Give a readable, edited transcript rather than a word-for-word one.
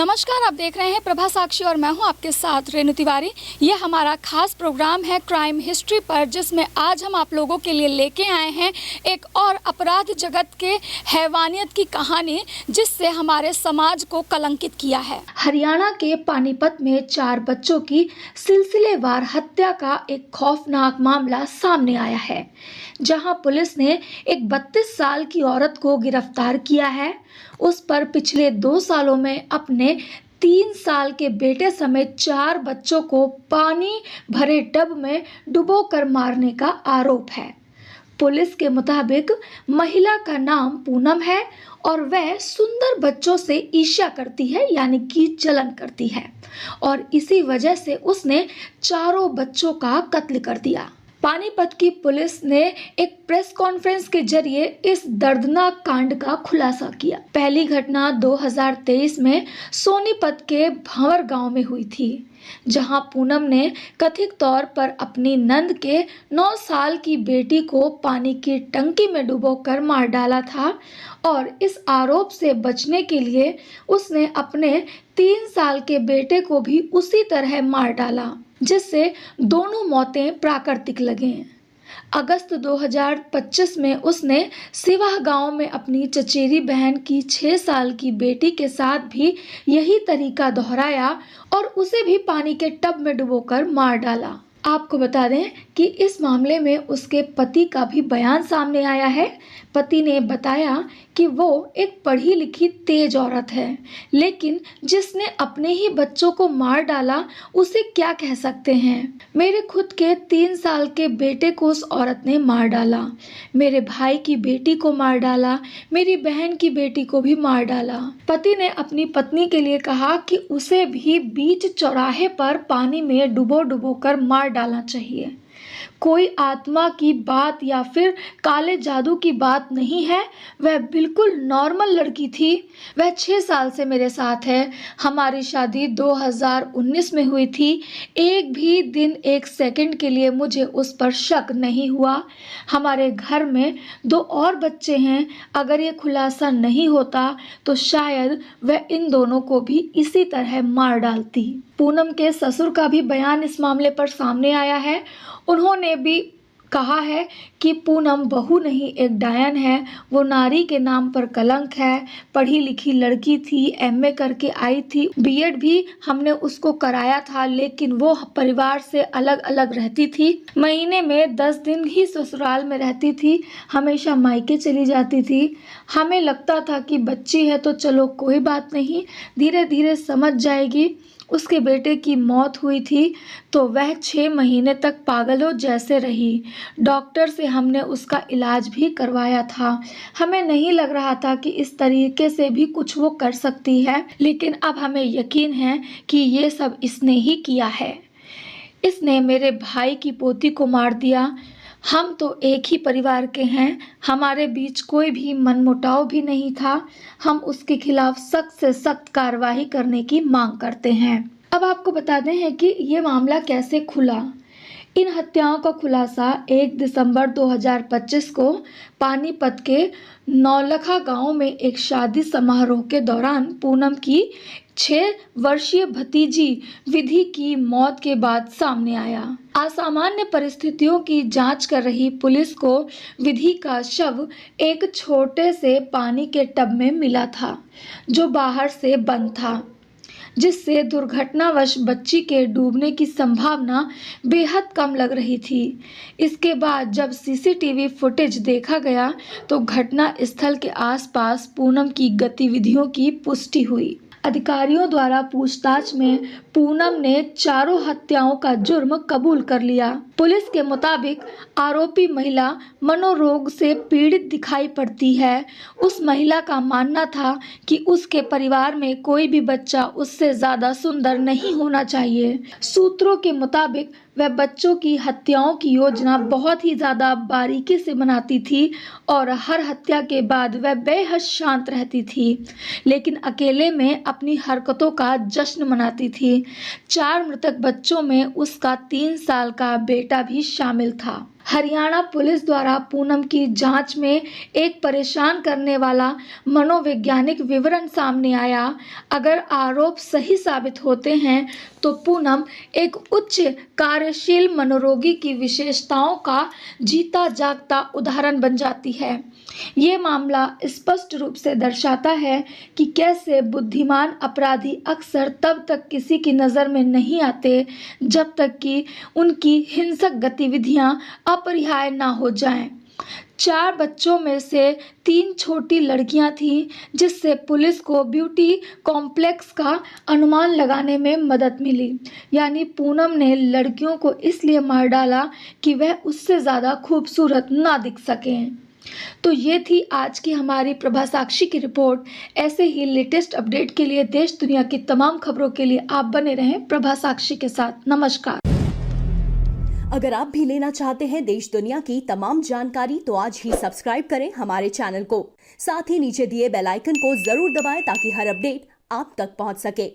नमस्कार, आप देख रहे हैं प्रभा साक्षी और मैं हूं आपके साथ रेणु तिवारी। ये हमारा खास प्रोग्राम है क्राइम हिस्ट्री पर, जिसमें आज हम आप लोगों के लिए लेके आए हैं एक और अपराध जगत के हैवानियत की कहानी, जिससे हमारे समाज को कलंकित किया है। हरियाणा के पानीपत में 4 बच्चों की सिलसिलेवार हत्या का एक खौफनाक मामला सामने आया है, जहां पुलिस ने एक 32 साल की औरत को गिरफ्तार किया है। उस पर पिछले 2 सालों में अपने 3 साल के बेटे समेत 4 बच्चों को पानी भरे टब में डुबोकर मारने का आरोप है। पुलिस के मुताबिक महिला का नाम पूनम है और वह सुंदर बच्चों से ईर्ष्या करती है, यानी कि जलन करती है, और इसी वजह से उसने चारों बच्चों का कत्ल कर दिया। पानीपत की पुलिस ने एक प्रेस कॉन्फ्रेंस के जरिए इस दर्दनाक कांड का खुलासा किया। पहली घटना 2023 में सोनीपत के भंवर गांव में हुई थी, जहां पूनम ने कथित तौर पर अपनी नंद के 9 साल की बेटी को पानी की टंकी में डुबोकर मार डाला था, और इस आरोप से बचने के लिए उसने अपने 3 साल के बेटे को भी उसी तरह मार डाला, जिससे दोनों मौतें प्राकृतिक लगें। अगस्त 2025 में उसने सिवाह गांव में अपनी चचेरी बहन की 6 साल की बेटी के साथ भी यही तरीका दोहराया और उसे भी पानी के टब में डुबोकर मार डाला। आपको बता दें कि इस मामले में उसके पति का भी बयान सामने आया है। पति ने बताया कि वो एक पढ़ी लिखी तेज औरत है, लेकिन जिसने अपने ही बच्चों को मार डाला उसे क्या कह सकते हैं। मेरे खुद के 3 साल के बेटे को उस औरत ने मार डाला, मेरे भाई की बेटी को मार डाला, मेरी बहन की बेटी को भी मार डाला। पति ने अपनी पत्नी के लिए कहा कि उसे भी बीच चौराहे पर पानी में डुबो कर मार डालना चाहिए। कोई आत्मा की बात या फिर काले जादू की बात नहीं है, वह बिल्कुल नॉर्मल लड़की थी। वह 6 साल से मेरे साथ है। हमारी शादी 2019 में हुई थी। एक भी दिन 1 सेकंड के लिए मुझे उस पर शक नहीं हुआ। हमारे घर में 2 और बच्चे हैं। अगर ये खुलासा नहीं होता तो शायद वह इन दोनों को भी इसी तरह मार डालती। पूनम के ससुर का भी बयान इस मामले पर सामने आया है। उन्होंने भी कहा है कि पूनम बहू नहीं, एक डायन है। वो नारी के नाम पर कलंक है। पढ़ी लिखी लड़की थी, एमए करके आई थी, बीएड भी हमने उसको कराया था, लेकिन वो परिवार से अलग अलग रहती थी। महीने में 10 दिन ही ससुराल में रहती थी, हमेशा मायके चली जाती थी। हमें लगता था कि बच्ची है तो चलो कोई बात नहीं, धीरे धीरे समझ जाएगी। उसके बेटे की मौत हुई थी तो वह 6 महीने तक पागलों जैसे रही। डॉक्टर से हमने उसका इलाज भी करवाया था। हमें नहीं लग रहा था कि इस तरीके से भी कुछ वो कर सकती है, लेकिन अब हमें यकीन है कि ये सब इसने ही किया है। इसने मेरे भाई की पोती को मार दिया। हम तो एक ही परिवार के हैं, हमारे बीच कोई भी मनमुटाव भी नहीं था। हम उसके खिलाफ सख्त से सख्त कार्रवाई करने की मांग करते हैं। अब आपको बताते हैं कि ये मामला कैसे खुला। इन हत्याओं का खुलासा 1 दिसंबर 2025 को पानीपत के नौलखा गांव में एक शादी समारोह के दौरान पूनम की 6 वर्षीय भतीजी विधि की मौत के बाद सामने आया। असामान्य परिस्थितियों की जांच कर रही पुलिस को विधि का शव एक छोटे से पानी के टब में मिला था, जो बाहर से बंद था, जिससे दुर्घटनावश बच्ची के डूबने की संभावना बेहद कम लग रही थी। इसके बाद जब सीसीटीवी फुटेज देखा गया तो घटना स्थल के आसपास पूनम की गतिविधियों की पुष्टि हुई। अधिकारियों द्वारा पूछताछ में पूनम ने चारों हत्याओं का जुर्म कबूल कर लिया। पुलिस के मुताबिक आरोपी महिला मनोरोग से पीड़ित दिखाई पड़ती है। उस महिला का मानना था कि उसके परिवार में कोई भी बच्चा उससे ज्यादा सुंदर नहीं होना चाहिए। सूत्रों के मुताबिक वह बच्चों की हत्याओं की योजना बहुत ही ज्यादा बारीकी से बनाती थी और हर हत्या के बाद वह बेहद शांत रहती थी, लेकिन अकेले में अपनी हरकतों का जश्न मनाती थी। 4 मृतक बच्चों में उसका 3 साल का बेटा भी शामिल था। हरियाणा पुलिस द्वारा पूनम की जांच में एक परेशान करने वाला मनोवैज्ञानिक विवरण सामने आया। अगर आरोप सही साबित होते हैं तो पूनम एक उच्च कार्यशील मनोरोगी की विशेषताओं का जीता जागता उदाहरण बन जाती है। ये मामला स्पष्ट रूप से दर्शाता है कि कैसे बुद्धिमान अपराधी अक्सर तब तक किसी की नज़र में नहीं आते जब तक कि उनकी हिंसक गतिविधियां अपरिहार्य ना हो जाएं। 4 बच्चों में से 3 छोटी लड़कियां थीं, जिससे पुलिस को ब्यूटी कॉम्प्लेक्स का अनुमान लगाने में मदद मिली। यानी पूनम ने लड़कियों को इसलिए मार डाला कि वह उससे ज़्यादा खूबसूरत ना दिख सकें। तो ये थी आज की हमारी प्रभा साक्षी की रिपोर्ट। ऐसे ही लेटेस्ट अपडेट के लिए देश दुनिया की तमाम खबरों के लिए आप बने रहें प्रभा साक्षी के साथ। नमस्कार। अगर आप भी लेना चाहते हैं देश दुनिया की तमाम जानकारी तो आज ही सब्सक्राइब करें हमारे चैनल को। साथ ही नीचे दिए बेल आइकन को जरूर दबाएं ताकि हर अपडेट आप तक पहुंच सके।